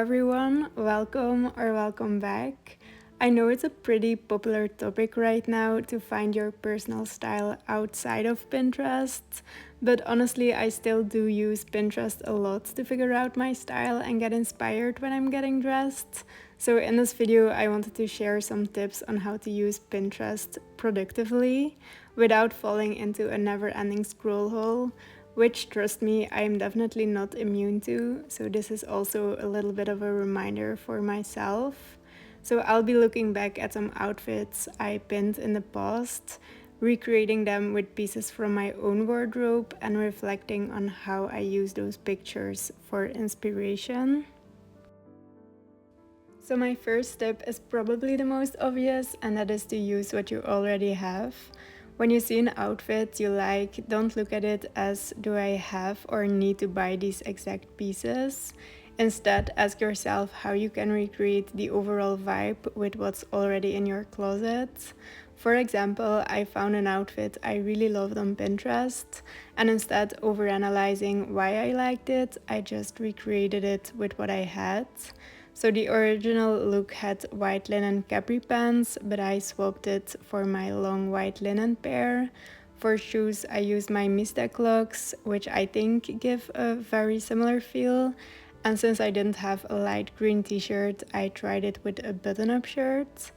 everyone, welcome back. I know it's a pretty popular topic right now to find your personal style outside of Pinterest, but honestly, I still do use Pinterest a lot to figure out my style and get inspired when I'm getting dressed. So, in this video, I wanted to share some tips on how to use Pinterest productively without falling into a never ending scroll hole, which, trust me, I am definitely not immune to. So, this is also a little bit of a reminder for myself. So, I'll be looking back at some outfits I pinned in the past, recreating them with pieces from my own wardrobe, and reflecting on how I use those pictures for inspiration. So, my first tip is probably the most obvious, and that is to use what you already have. When you see an outfit you like, don't look at it as do I have or need to buy these exact pieces. Instead, ask yourself how you can recreate the overall vibe with what's already in your closet. For example, I found an outfit I really loved on Pinterest, and instead of overanalyzing why I liked it, I just recreated it with what I had. So the original look had white linen capri pants, but I swapped it for my long white linen pair. For shoes, I used my Mista clogs, which I think give a very similar feel. And since I didn't have a light green t-shirt, I tried it with a button-up shirt.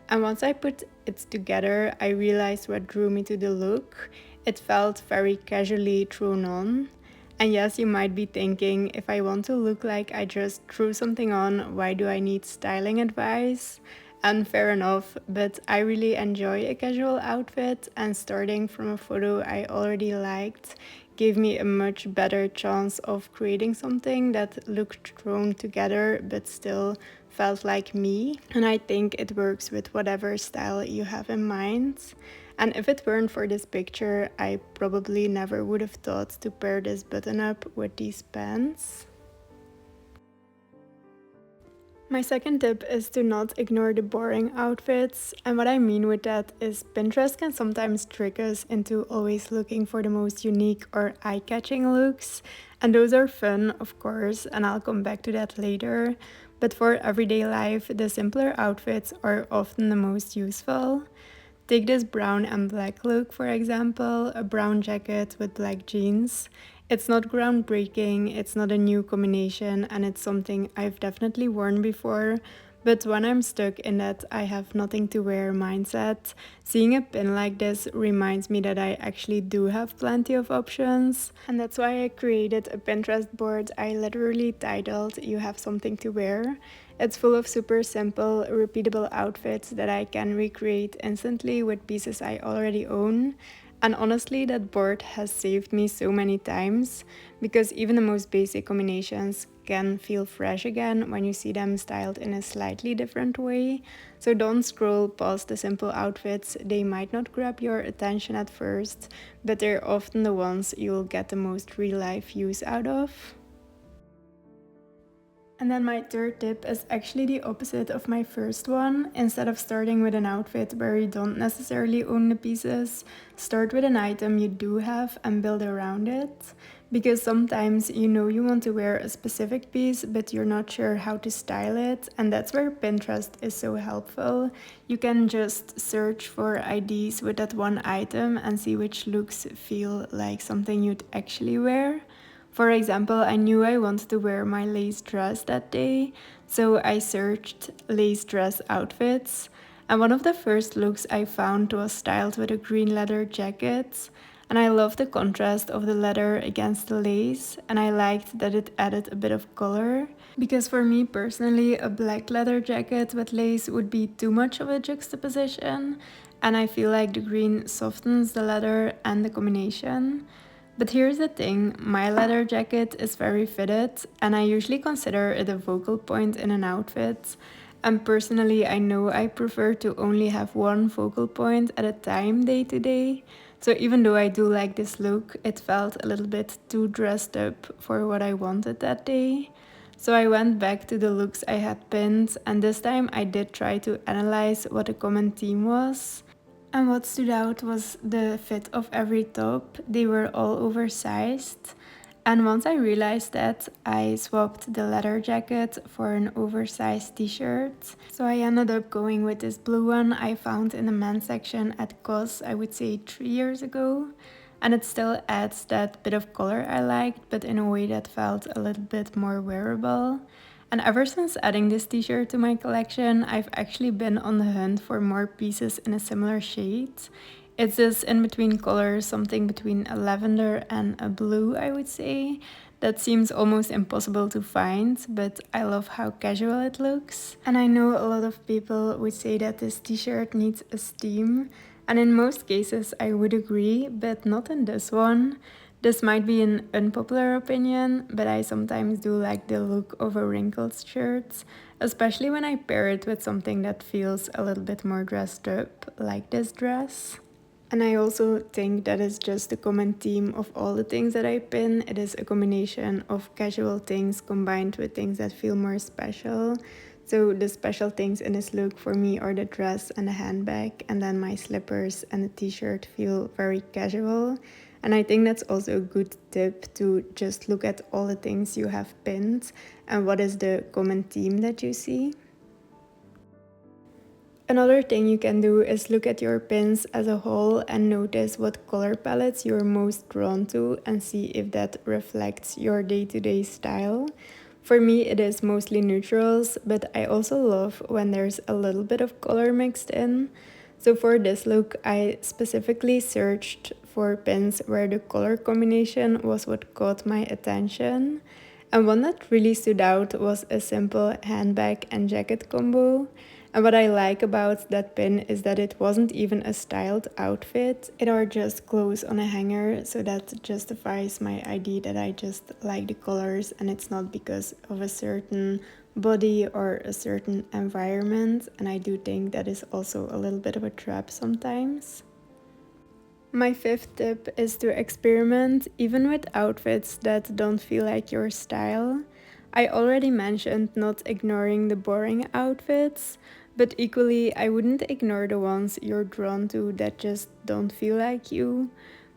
And once I put it together, I realized what drew me to the look. It felt very casually thrown on. And yes, you might be thinking, if I want to look like I just threw something on, why do I need styling advice? And fair enough, but I really enjoy a casual outfit, and starting from a photo I already liked gave me a much better chance of creating something that looked thrown together but still felt like me. And I think it works with whatever style you have in mind. And if it weren't for this picture, I probably never would have thought to pair this button up with these pants. My second tip is to not ignore the boring outfits, and what I mean with that is Pinterest can sometimes trick us into always looking for the most unique or eye-catching looks, and those are fun, of course, and I'll come back to that later. But for everyday life, the simpler outfits are often the most useful. Take this brown and black look, for example, a brown jacket with black jeans. It's not groundbreaking, it's not a new combination, and it's something I've definitely worn before. But when I'm stuck in that I have nothing to wear mindset, seeing a pin like this reminds me that I actually do have plenty of options. And that's why I created a Pinterest board I literally titled "You Have Something to Wear." It's full of super simple, repeatable outfits that I can recreate instantly with pieces I already own. And honestly, that board has saved me so many times, because even the most basic combinations can feel fresh again when you see them styled in a slightly different way. So don't scroll past the simple outfits, they might not grab your attention at first, but they're often the ones you'll get the most real life use out of. And then my third tip is actually the opposite of my first one. Instead of starting with an outfit where you don't necessarily own the pieces, start with an item you do have and build around it. Because sometimes you know you want to wear a specific piece, but you're not sure how to style it, and that's where Pinterest is so helpful. You can just search for ideas with that one item and see which looks feel like something you'd actually wear. For example, I knew I wanted to wear my lace dress that day, so I searched lace dress outfits, and one of the first looks I found was styled with a green leather jacket, and I loved the contrast of the leather against the lace, and I liked that it added a bit of color, because for me personally, a black leather jacket with lace would be too much of a juxtaposition, and I feel like the green softens the leather and the combination. But here's the thing, my leather jacket is very fitted, and I usually consider it a focal point in an outfit. And personally, I know I prefer to only have one focal point at a time day to day. So even though I do like this look, it felt a little bit too dressed up for what I wanted that day. So I went back to the looks I had pinned, and this time I did try to analyze what the common theme was. And what stood out was the fit of every top. They were all oversized. And once I realized that, I swapped the leather jacket for an oversized t-shirt. So I ended up going with this blue one I found in the men's section at COS, I would say 3 years ago. And it still adds that bit of color I liked, but in a way that felt a little bit more wearable. And ever since adding this t-shirt to my collection, I've actually been on the hunt for more pieces in a similar shade. It's this in between color, something between a lavender and a blue, I would say. That seems almost impossible to find, but I love how casual it looks. And I know a lot of people would say that this t-shirt needs a steam, and in most cases I would agree, but not in this one. This might be an unpopular opinion, but I sometimes do like the look of a wrinkled shirt, especially when I pair it with something that feels a little bit more dressed up, like this dress. And I also think that is just the common theme of all the things that I pin. It is a combination of casual things combined with things that feel more special. So the special things in this look for me are the dress and the handbag, and then my slippers and the t-shirt feel very casual. And I think that's also a good tip to just look at all the things you have pinned and what is the common theme that you see. Another thing you can do is look at your pins as a whole and notice what color palettes you're most drawn to and see if that reflects your day-to-day style. For me, it is mostly neutrals, but I also love when there's a little bit of color mixed in. So for this look, I specifically searched for pins where the color combination was what caught my attention. And one that really stood out was a simple handbag and jacket combo. And what I like about that pin is that it wasn't even a styled outfit. It are just clothes on a hanger, so that justifies my idea that I just like the colors and it's not because of a certain body or a certain environment. And I do think that is also a little bit of a trap sometimes. My fifth tip is to experiment even with outfits that don't feel like your style. I already mentioned not ignoring the boring outfits, but equally, I wouldn't ignore the ones you're drawn to that just don't feel like you.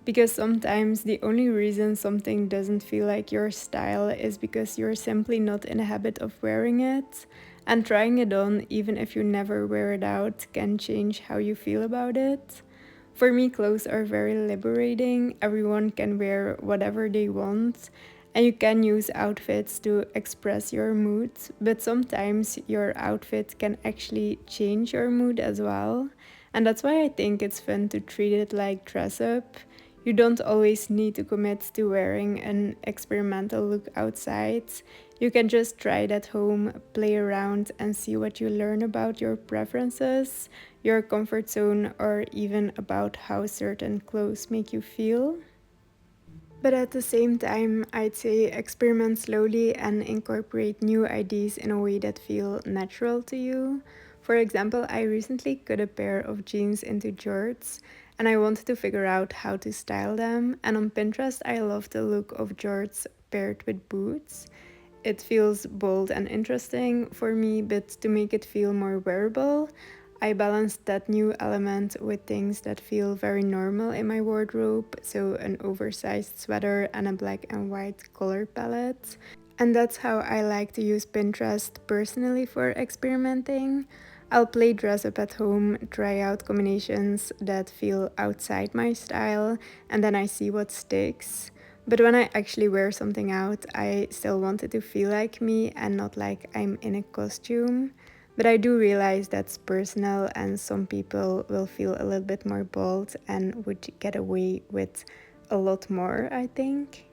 Because sometimes the only reason something doesn't feel like your style is because you're simply not in the habit of wearing it. And trying it on, even if you never wear it out, can change how you feel about it. For me, clothes are very liberating. Everyone can wear whatever they want, and you can use outfits to express your mood, but sometimes your outfit can actually change your mood as well. And that's why I think it's fun to treat it like dress up. You don't always need to commit to wearing an experimental look outside. You can just try it at home, play around, and see what you learn about your preferences, your comfort zone, or even about how certain clothes make you feel. But at the same time, I'd say experiment slowly and incorporate new ideas in a way that feel natural to you. For example, I recently cut a pair of jeans into jorts and I wanted to figure out how to style them. And on Pinterest, I love the look of jorts paired with boots. It feels bold and interesting for me, but to make it feel more wearable, I balanced that new element with things that feel very normal in my wardrobe, so an oversized sweater and a black and white color palette. And that's how I like to use Pinterest personally for experimenting. I'll play dress up at home, try out combinations that feel outside my style, and then I see what sticks. But when I actually wear something out, I still want it to feel like me and not like I'm in a costume. But I do realize that's personal, and some people will feel a little bit more bold and would get away with a lot more, I think.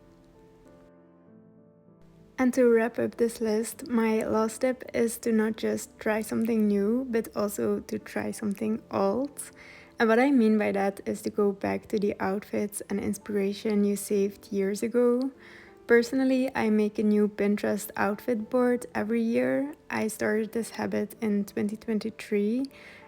And to wrap up this list, my last tip is to not just try something new, but also to try something old. And what I mean by that is to go back to the outfits and inspiration you saved years ago. Personally, I make a new Pinterest outfit board every year. I started this habit in 2023,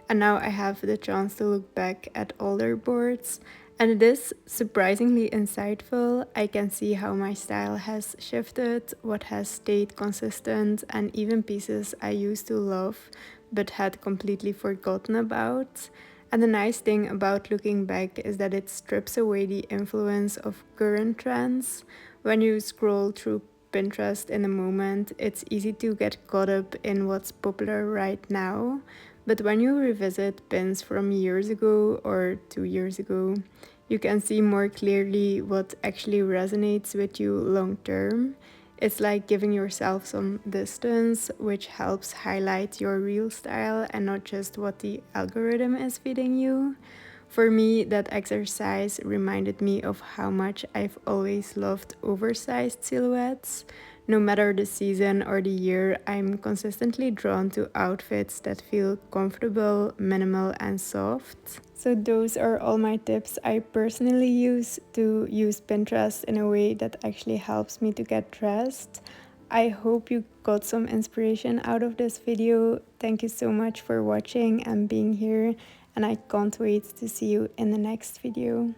and now I have the chance to look back at older boards. And it is surprisingly insightful. I can see how my style has shifted, what has stayed consistent, and even pieces I used to love but had completely forgotten about. And the nice thing about looking back is that it strips away the influence of current trends. When you scroll through Pinterest in a moment, it's easy to get caught up in what's popular right now. But when you revisit pins from years ago or 2 years ago, you can see more clearly what actually resonates with you long term. It's like giving yourself some distance, which helps highlight your real style and not just what the algorithm is feeding you. For me, that exercise reminded me of how much I've always loved oversized silhouettes. No matter the season or the year, I'm consistently drawn to outfits that feel comfortable, minimal, and soft. So, those are all my tips I personally use to use Pinterest in a way that actually helps me to get dressed. I hope you got some inspiration out of this video. Thank you so much for watching and being here, and I can't wait to see you in the next video.